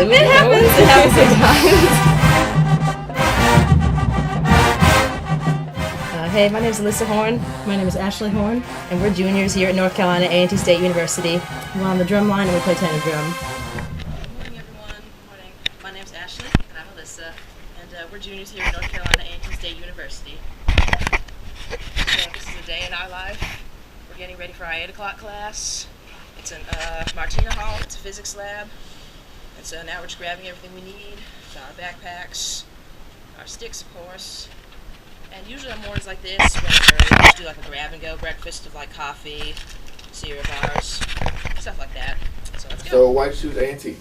actually. It happens sometimes. Hey, my name is Alyssa Horne. My name is Ashley Horne. And we're juniors here at North Carolina A&T State University. We're on the drum line and we play tenor drum. Good morning, everyone. Good morning. My name's Ashley, and I'm Alyssa, and we're juniors here at North Carolina A&T State University. So this is a day in our life. We're getting ready for our 8 o'clock class. It's in Martina Hall. It's a physics lab. And so now we're just grabbing everything we need. So our backpacks, our sticks, of course. And usually on mornings like this, when we just do like a grab-and-go breakfast of like coffee, cereal bars, stuff like that. So let's go. So why did you choose A&T?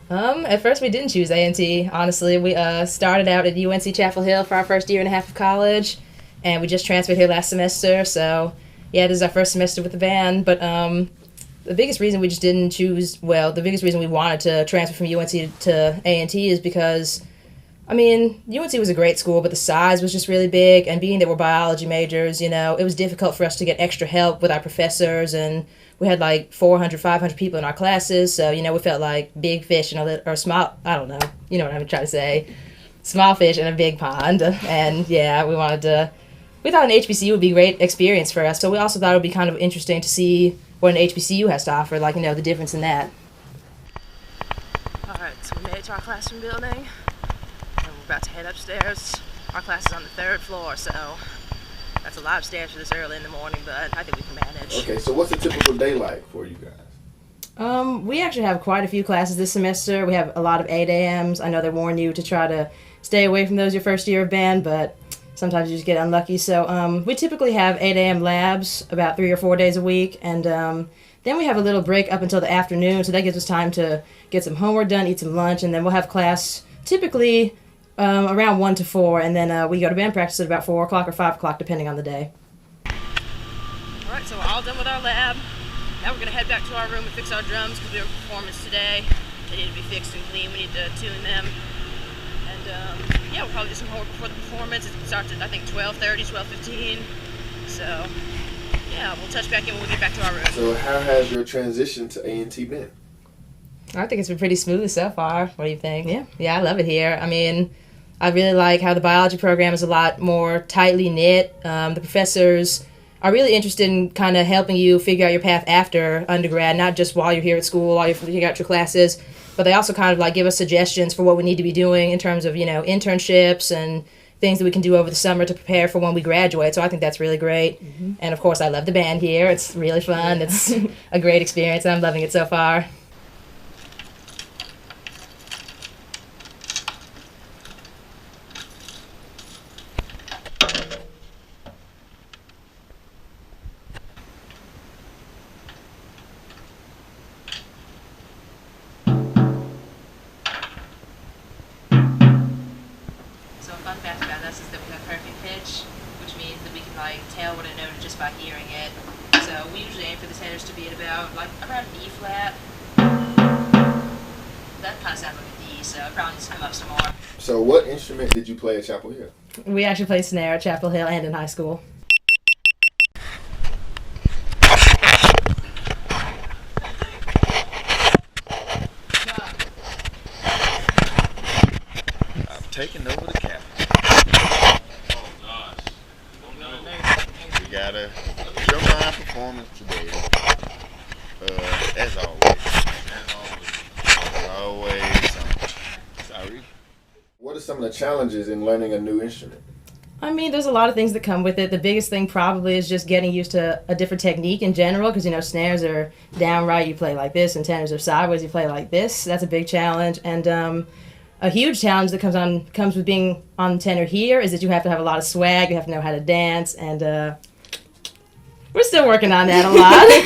At first we didn't choose A&T, honestly. We started out at UNC Chapel Hill for our first year and a half of college, and we just transferred here last semester, so yeah, this is our first semester with the band. But the biggest reason we just didn't choose, well, the biggest reason we wanted to transfer from UNC to A&T is because, I mean, UNC was a great school, but the size was just really big, and being that we're biology majors, you know, it was difficult for us to get extra help with our professors, and we had like 400, 500 people in our classes, so, you know, we felt like big fish in or small, I don't know, you know what I'm trying to say, small fish in a big pond, and yeah, we thought an HBCU would be a great experience for us, so we also thought it would be kind of interesting to see what an HBCU has to offer, like, you know, the difference in that. Alright, so we made it to our classroom building. We're about to head upstairs. Our class is on the 3rd floor, so that's a lot of stairs for this early in the morning, but I think we can manage. Okay, so what's a typical day like for you guys? We actually have quite a few classes this semester. We have a lot of 8 a.m.s. I know they warn you to try to stay away from those your first year of band, but sometimes you just get unlucky. So we typically have 8 a.m. labs about 3 or 4 days a week, and then we have a little break up until the afternoon, so that gives us time to get some homework done, eat some lunch, and then we'll have class typically around 1 to 4, and then we go to band practice at about 4 o'clock or 5 o'clock, depending on the day. Alright, so we're all done with our lab. Now we're going to head back to our room and fix our drums because we have a performance today. They need to be fixed and clean. We need to tune them. And yeah, we'll probably do some homework before the performance. It starts at, I think, 12:30, 12:15. So yeah, we'll touch back in when we get back to our room. So how has your transition to A&T been? I think it's been pretty smooth so far. What do you think? Yeah, I love it here. I mean, I really like how the biology program is a lot more tightly knit. The professors are really interested in kind of helping you figure out your path after undergrad, not just while you're here at school, while you're figuring out your classes, but they also kind of like give us suggestions for what we need to be doing in terms of, you know, internships and things that we can do over the summer to prepare for when we graduate. So I think that's really great. Mm-hmm. And of course, I love the band here. It's really fun. It's a great experience, and I'm loving it so far. Fun fact about us is that we have perfect pitch, which means that we can like tell what a note is just by hearing it. So we usually aim for the tenors to be at about like around an E flat. That kind of sounds like a D, so it probably needs to come up some more. So what instrument did you play at Chapel Hill? We actually play snare at Chapel Hill and in high school. Taking over the cap. Oh gosh. We got a drumline performance today. As always. Sorry. What are some of the challenges in learning a new instrument? I mean, there's a lot of things that come with it. The biggest thing probably is just getting used to a different technique in general, because, you know, snares are downright, you play like this, and tenors are sideways, you play like this. That's a big challenge. And a huge challenge that comes with being on tenor here is that you have to have a lot of swag, you have to know how to dance, and we're still working on that a lot. I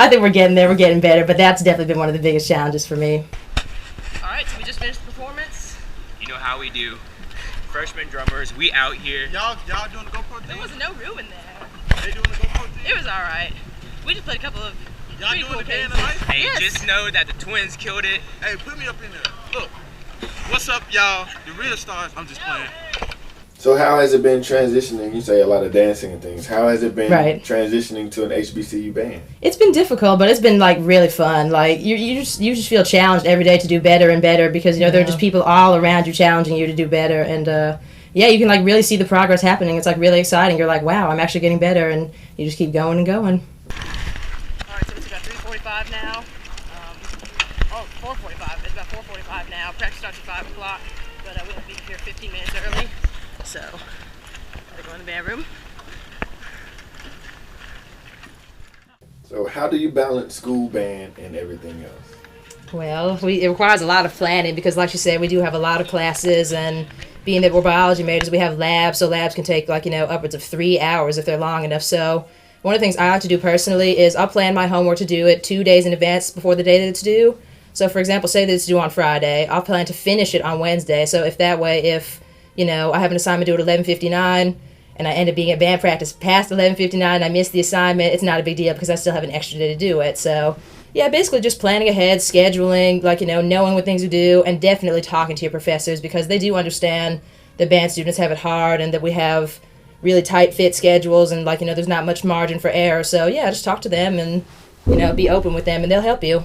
think we're getting there, we're getting better, but that's definitely been one of the biggest challenges for me. Alright, so we just finished the performance. You know how we do. Freshman drummers, we out here. Y'all doing the GoPro thing? There wasn't no room in there. They doing the GoPro thing? It was alright. We just played a couple of Y'all doing cool the day in the things. life? Hey, Yes. just know that the twins killed it. Hey, put me up in there. Look, what's up, y'all? The real stars. I'm just playing. So how has it been transitioning? You say a lot of dancing and things. How has it been Right. transitioning to an HBCU band? It's been difficult, but it's been like really fun. Like you just feel challenged every day to do better and better because there are just people all around you challenging you to do better, and yeah, you can like really see the progress happening. It's like really exciting. You're like, wow, I'm actually getting better, and you just keep going and going. All right, so it's about 3:45 now. 4:45. It's about 4:45 now. Practice starts at 5 o'clock, but we'll be here 15 minutes early. So, gotta go in the band room. So how do you balance school band and everything else? Well, it requires a lot of planning because, like you said, we do have a lot of classes, and being that we're biology majors, we have labs, so labs can take upwards of 3 hours if they're long enough. So one of the things I like to do personally is I'll plan my homework to do it 2 days in advance before the day that it's due. So for example, say that it's due on Friday, I'll plan to finish it on Wednesday. So if I have an assignment due at 11:59 and I end up being at band practice past 11:59 and I miss the assignment, it's not a big deal because I still have an extra day to do it. So yeah, basically just planning ahead, scheduling, knowing what things to do, and definitely talking to your professors because they do understand that band students have it hard and that we have really tight fit schedules and there's not much margin for error. So yeah, just talk to them and be open with them and they'll help you.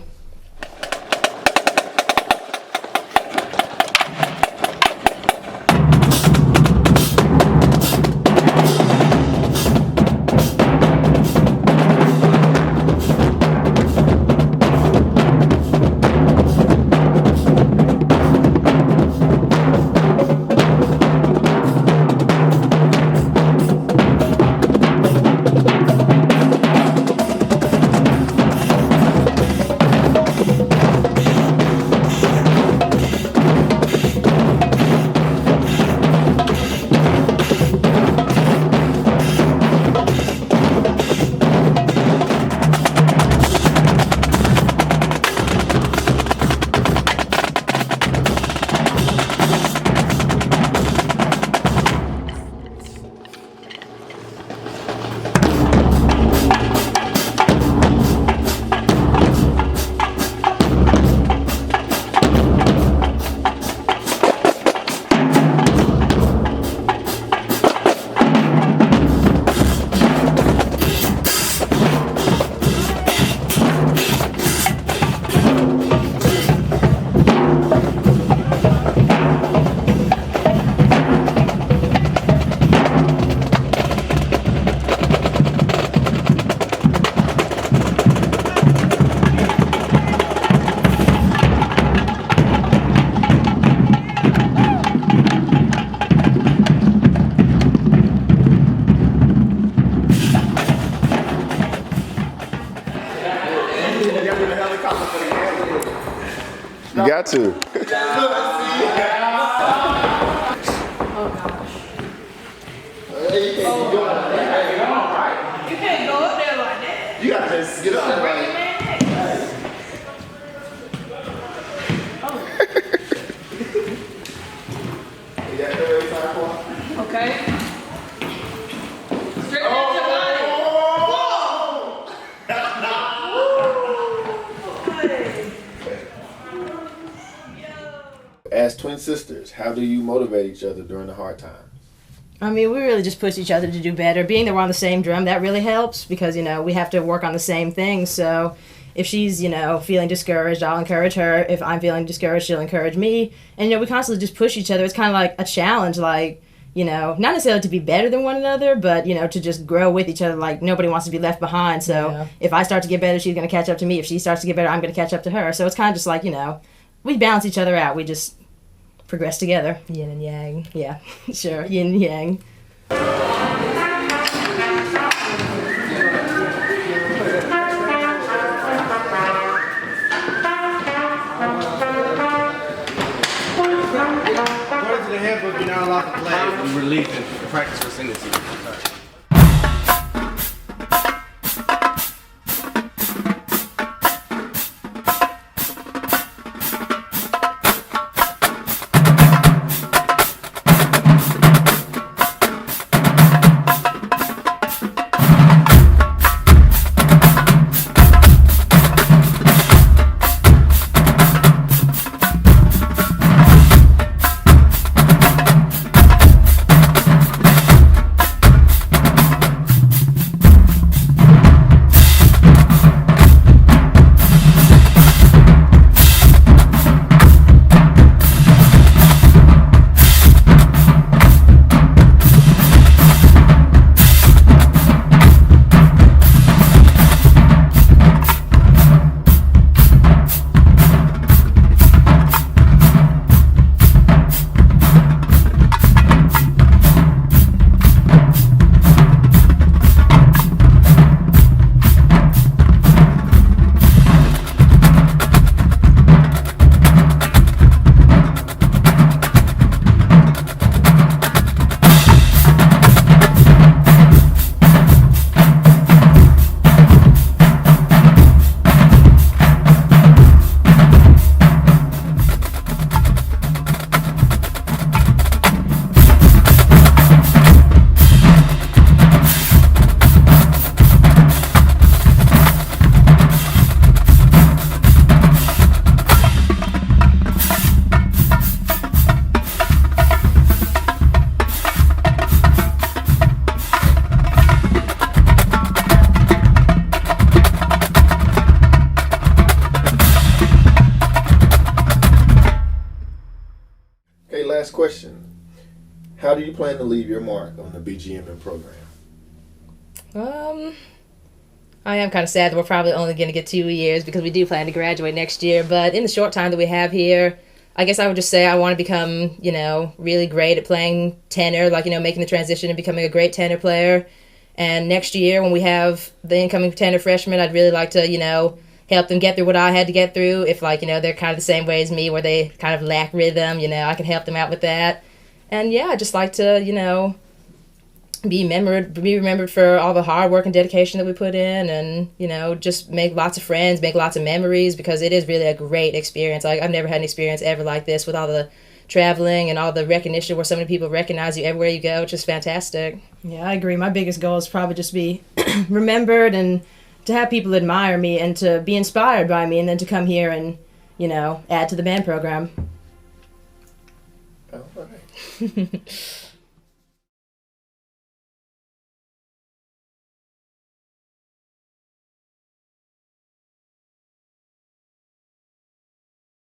You got to. You can't go up there like that. You got to just get up there. Okay. Straight up your body. As twin sisters, how do you motivate each other during the hard times? I mean, we really just push each other to do better. Being that we're on the same drum, that really helps because, we have to work on the same thing. So if she's, feeling discouraged, I'll encourage her. If I'm feeling discouraged, she'll encourage me. And, we constantly just push each other. It's kind of like a challenge, not necessarily to be better than one another, but, to just grow with each other. Like, nobody wants to be left behind. So if I start to get better, she's going to catch up to me. If she starts to get better, I'm going to catch up to her. So it's kind of just like, we balance each other out. We just progress together. Yin and yang. Yeah, sure. Yin and yang. According to the handbook, you're not allowed to play if you release the practice vicinity. How do you plan to leave your mark on the BGMM program? I am kind of sad that we're probably only going to get 2 years because we do plan to graduate next year. But in the short time that we have here, I guess I would just say I want to become, really great at playing tenor, making the transition and becoming a great tenor player. And next year when we have the incoming tenor freshmen, I'd really like to, help them get through what I had to get through. If, they're kind of the same way as me where they kind of lack rhythm, I can help them out with that. And, yeah, I'd just like to, be remembered for all the hard work and dedication that we put in, and just make lots of friends, make lots of memories, because it is really a great experience. I've never had an experience ever like this with all the traveling and all the recognition where so many people recognize you everywhere you go. It's just fantastic. Yeah, I agree. My biggest goal is probably just to be remembered and to have people admire me and to be inspired by me, and then to come here and add to the band program. All right.